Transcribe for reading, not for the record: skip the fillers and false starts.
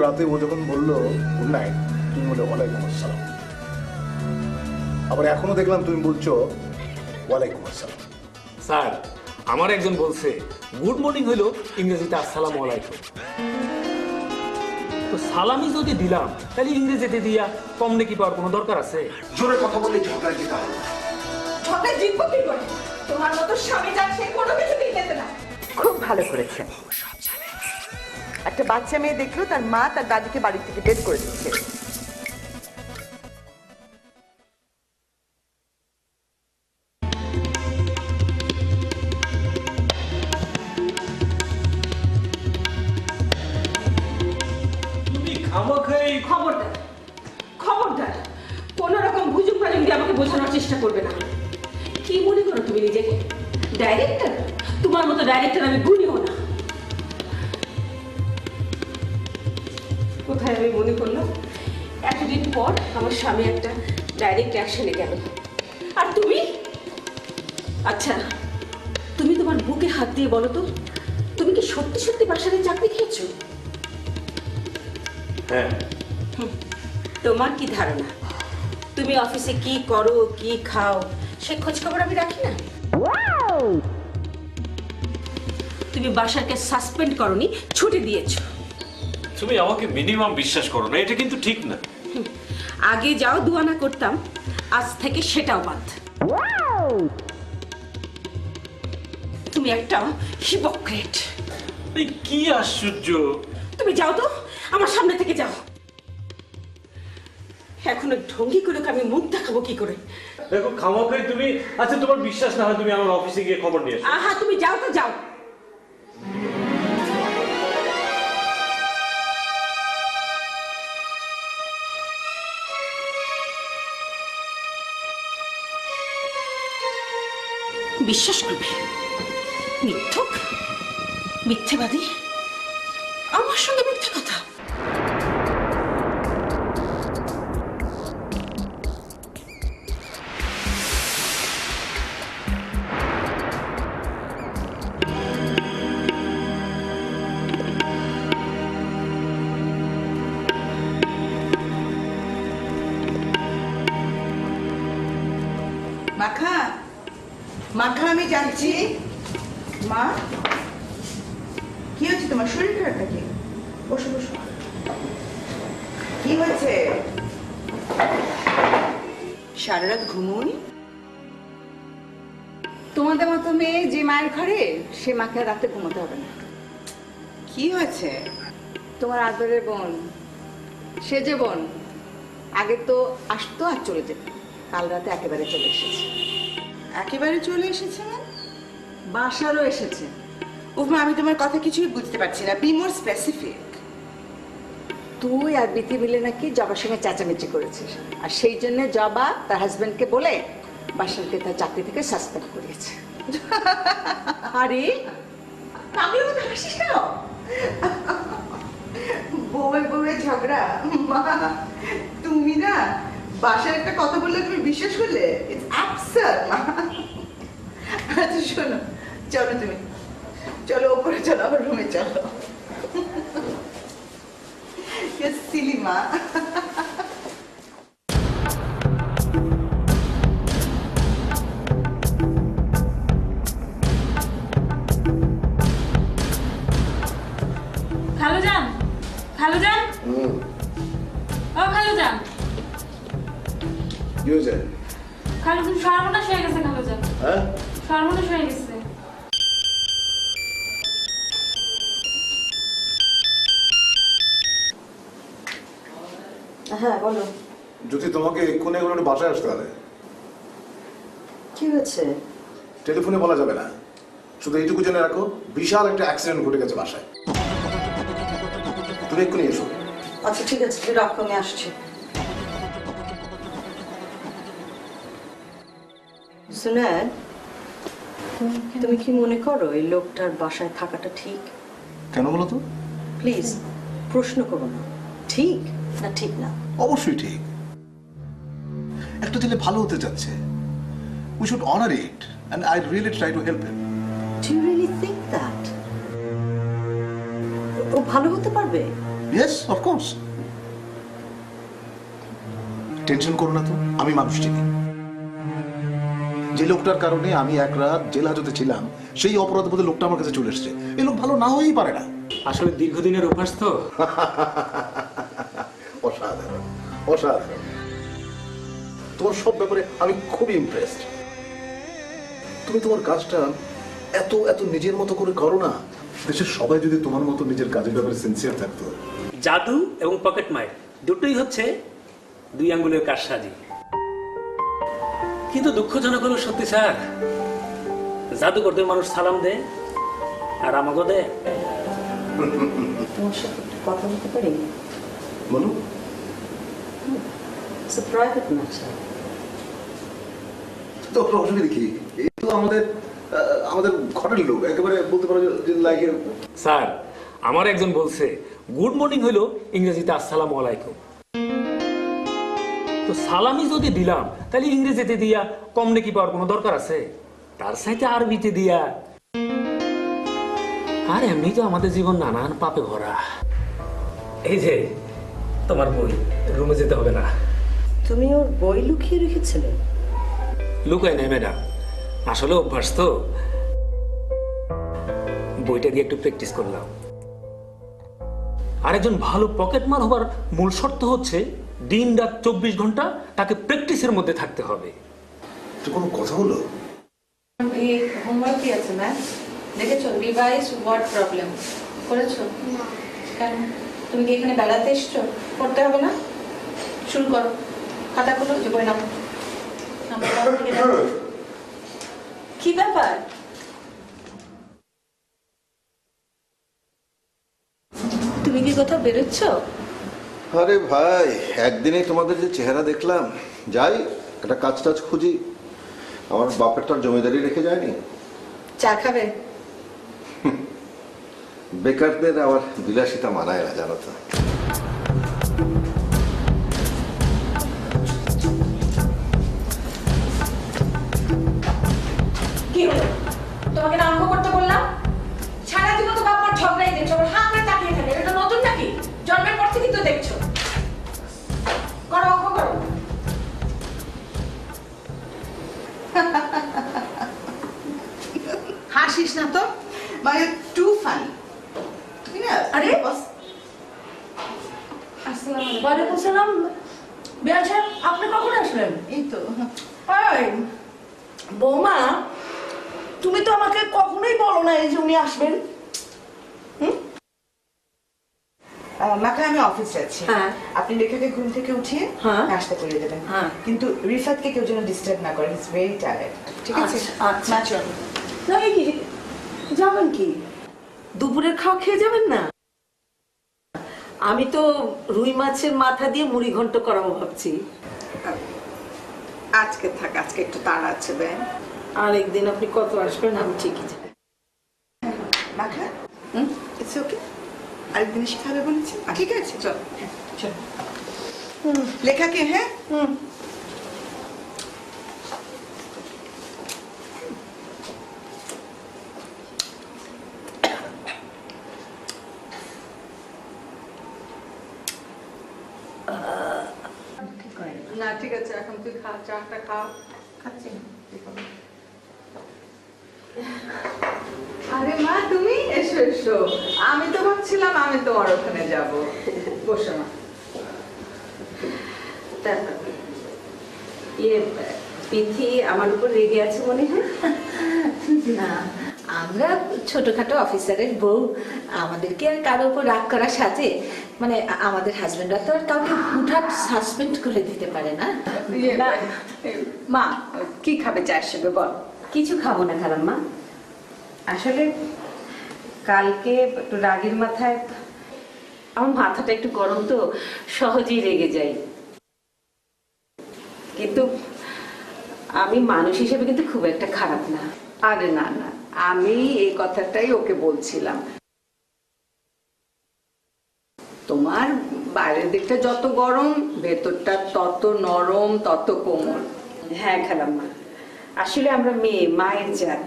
রাতে ও যখন বললো গুড নাইট, তুমি বলে ওয়ালাইকুম আসসালাম। আবার এখনো দেখলাম তুমি বলছো ওয়ালাইকুম আসসালাম। স্যার, আমার একজন বলছে গুড মর্নিং হইলো ইংরেজিতে আসসালামু আলাইকুম। তো সালামি যদি দিলাম তাহলে ইংরেজিতে দিয়া কম নাকি পাওয়ার কোনো দরকার আছে? জোরে কথা বললে ঝগড়া জিতা হবে। ঝগড়া জিতবো কি করে? তোমার মতো স্বামী যার সে কোনো কিছুতেই যেতে না। খুব ভালো করেছেন। একটা বাচ্চা মেয়ে দেখলো তার মা তার দাদিকে বাড়ি থেকে বের করে দিচ্ছে। তুমি খামাখাই খবরদার, খবরদার, কোন রকম ভুজুক পাজুক দিয়ে আমাকে বোঝানোর চেষ্টা করবে না। কি মনে করো তুমি নিজেকে? ডাইরেক্টর? তোমার মতো ডাইরেক্টর আমি গুনিও না। কোথায় আমি মনে করলাম এতদিন পর আমার স্বামী একটা ডাইরেক্ট অ্যাকশনে গেল, আর তুমি? আচ্ছা, তুমি তোমার বুকে হাত দিয়ে বলো তো, তুমি কি সত্যি সত্যি বাসারে চাকরি খেয়েছো? হ্যাঁ। তোমার কি ধারণা তুমি অফিসে কি করো, কি খাও, সে খোঁজ খবর আমি রাখি না? তুমি বাসাকে সাসপেন্ড করনি, ছুটি দিয়েছো। তুমি আমাকে মিনিমাম বিশ্বাস করো না, এটা কিন্তু ঠিক না। আগে যাও দুয়ানা করতাম, আজ থেকে সেটাও বাদ। তুমি একটা হিপোক্রেট। এই কি আশ্চর্য! তুমি যাও তো, আমার সামনে থেকে যাও। এখন ওই ঢঙ্গি করে আমি মুখ দেখাবো কি করে? দেখো খামাখাই তুমি, আচ্ছা তোমার বিশ্বাস না হয় তুমি আমার অফিসে গিয়ে খবর নিয়ে এসো। আহা, তুমি যাও তো যাও। বিশ্বাস করবে? মিথ্যক, মিথ্যেবাদী, আমার সঙ্গে মিথ্যে কথা। মাখা, মাখা আমি যাচ্ছি। মা, কি হচ্ছে তোমার? শরীর খারাপ নাকি? বসো বসো। কি হয়েছে? সারা রাত ঘুমোনি? তোমাদের মতো মেয়ে যে মায়ের ঘরে, সে মাকে আর রাতে ঘুমোতে হবে না। কি হয়েছে? তোমার আদরের বোন, সে যে বোন আগে তো আসতো আর চলে যেত, কাল রাতে একেবারে চলে এসেছে। একেবারে চলে এসেছে মানে? বাসারও এসেছে। উপমা, আমি তোমার কথা কিছুই বুঝতে পারছি না। Be more specific. তুই আর বিতি মিলে নাকি জবার সঙ্গে চেঁচামেচি করেছিস, আর সেই জন্য জবা তার হাজবেন্ডকে বলে বাসারকে তার চাকরি থেকে সাসপেন্ড করিয়েছে। আরে পাগলের মতো হাসিস কেন? বউয়ে বউয়ে ঝগড়া? মা, তুমি না বাসার একটা কথা বললে তুমি বিশ্বাস করলে? ইটস অ্যাবসার্ড মা। আচ্ছা শোনো, চলো তুমি, চলো ওপরে চলো, আমার রুমে চলো। সিলি মা। খালুজান, খালুজান, ও খালুজান, কি হয়েছে? খালুজান সর্বনাশ হয়ে গেছে। খালুজান, হ্যাঁ, সর্বনাশ হয়ে গেছে। হ্যাঁ বলো, যদি তোমাকে এক্ষুনি এগুলো একটু বাসায় আসতে হবে। কি হয়েছে? টেলিফোনে বলা যাবে না, শুধু এইটুকু জেনে রাখো, বিশাল একটা অ্যাক্সিডেন্ট ঘটে গেছে বাসায়। তুমি এক্ষুনি এসো। আচ্ছা ঠিক আছে, তুই রাখো, আমি আসছি। সুনাদ, তুমি কি মনে করো এই লোকটার বাসায় থাকাটা ঠিক? কেন বলো তো? প্লিজ প্রশ্ন করো না, ঠিক না ঠিক না? অবশ্যই ঠিক। একটা ছেলে ভালো হতে যাচ্ছে, we should honor it and I really try to help him. Do you really think that? ও ভালো হতে পারবে? Yes of course. টেনশন করো না তো, আমি মানুষ চিনি। যে লোকটার কারণে আমি এক রাত জেল হাজতে ছিলাম, সেই অপরাধ বোধে লোকটা আমার কাছে চলে এসছে। এই লোক ভালো না হয়েই পারে না। আসলে দীর্ঘদিনের অভ্যাস তো। অসাধারণ, অসাধারণ। তোমার সব ব্যাপারে আমি খুবই ইমপ্রেসড। তুমি তোমার কাজটা এত এত নিজের মতো করে করো না। দেশের সবাই যদি তোমার মতো নিজের কাজের ব্যাপারে সিনসিয়ার থাকতো। জাদু এবং পকেট মার দুটোই হচ্ছে দুই আঙ্গুলের কারসাজি। কিন্তু দুঃখজনক হলো সত্যি স্যার, জাদু করতে মানুষ সালাম দেয় আর আমাকে দেয়। তোমার সাথে একটু কথা বলতে পারি? বলো। Private matter. তো অসুবিধা কি? এই তো আমাদের আমাদের ঘরের লোক, একেবারে বলতে পারো যে লাইক। স্যার, আমার একজন বলছে গুড মর্নিং হইলো ইংরেজিতে আসসালামু আলাইকুম। তো সালামি যদি দিলাম তাহলে ইংরেজিতে দিয়া কম নাকি পাওয়ার কোনো দরকার আছে? তার সাথে আরবিতে দিয়া। আর এমনি তো আমাদের জীবন নানান পাপে ভরা। এই যে তোমার বই, রুমে যেতে হবে না। তুমি ওর বই লুকিয়ে রেখেছিলে? লুকাই নাই ম্যাডাম, আসলে অভ্যাস তো। বইটা দিয়ে একটু প্র্যাকটিস করলাম। আর একজন ভালো পকেটমার হবার মূল শর্ত হচ্ছে দিন রাত 24 ঘন্টা তাকে প্র্যাকটিসের মধ্যে থাকতে হবে। তো কোনো কথা হলো? হোমওয়ার্ক কি আছে ম্যাম? দেখেছো রিভাইজ ওয়ার্ড প্রবলেম করেছো? কেন, তুমি কি এখানে বেড়াতে এসছো? করতে হবে না? শুরু করো, খাতা খুলো, যে করে নাও। কি ব্যাপার? তুমি কি কোথাও বেরোচ্ছ? আরে ভাই, একদিনেই তোমাদের যে চেহারা দেখলাম। যাই একটা কাজ টাজ খুঁজি। আমার বাপেরটার জমিদারি রেখে যায়নি। চা খাবে? বেকারদের আবার বিলাসিতা মানায় না, জানো তো। কি হলো? তোমাকে না অঙ্ক করতে বললাম? সারাদিন তো বাপ মার ঝগড়াই দেখছো, আবার হাঁ করে তাকিয়ে থাকে। এটা নতুন নাকি? জন্মের পর থেকেই তো দেখছো। করো, অঙ্ক করো। হাসিস না তো, মানে টু ফানি। তুমি না আরে ওয়ালাইকুম সালাম। বেয়াল সাহেব, আপনি কখন আসলেন? এই তো এই, বৌমা, তুমি তো আমাকে কখনোই বলো না এই যে উনি আসবেন। মাকে আমি অফিসে আছি। হ্যাঁ। আপনি রেখাকে ঘুম থেকে উঠিয়ে হ্যাঁ। নাস্তা করিয়ে দেবেন। হ্যাঁ। কিন্তু রিফাতকে কেউ যেন ডিস্টার্ব না করে, ইজ ভেরি টায়ার্ড। ঠিক আছে? আচ্ছা। মা চল। না, এই কি যাবেন? কি দুপুরের খাওয়া খেয়ে যাবেন না? আমি তো রুই মাছের মাথা দিয়ে মুড়ি ঘন্ট করাবো ভাবছি। আজকে থাক, আজকে একটু তাড়া আছে বে। আরেকদিন আপনি কত আসবেন আমি ঠিকই যাই। মাখা, ইটস ওকে। আরেকদিন এসে খাবে বলেছি। ঠিক আছে, চল চল। লেখাকে, হ্যাঁ। না ঠিক আছে, এখন তুই খা, চাটা খা। খাচ্ছি। আরে মা, তুমি এসো এসো। আমি তো ভাবছিলাম আমি তোমার ওখানে যাব। বসো মা। ইয়ে, পিথি আমার উপর রেগে আছে মনে হয়। না, আমরা ছোটখাটো অফিসারের বউ, আমাদেরকে আর কারো উপর রাগ করা সাজে? মানে আমাদের হাজবেন্ডরা তো আর কাউকে হুটহাট সাসপেন্ড করে দিতে পারে না। মা, কি খাবে চায়ের সঙ্গে বল? কিছু খাবো না খালাম্মা। আসলে কালকে একটু রাগের মাথায় আমার মাথাটা একটু গরম, তো সহজেই রেগে যাই। কিন্তু আমি মানুষ হিসেবে কিন্তু খুব একটা খারাপ না। আরে না না, আমি এই কথাটাই ওকে বলছিলাম। তোমার বাইরের দিকটা যত গরম, ভেতরটা তত নরম, তত কোমল। হ্যাঁ খালাম্মা, আসলে আমরা মেয়ে, মায়ের জাত।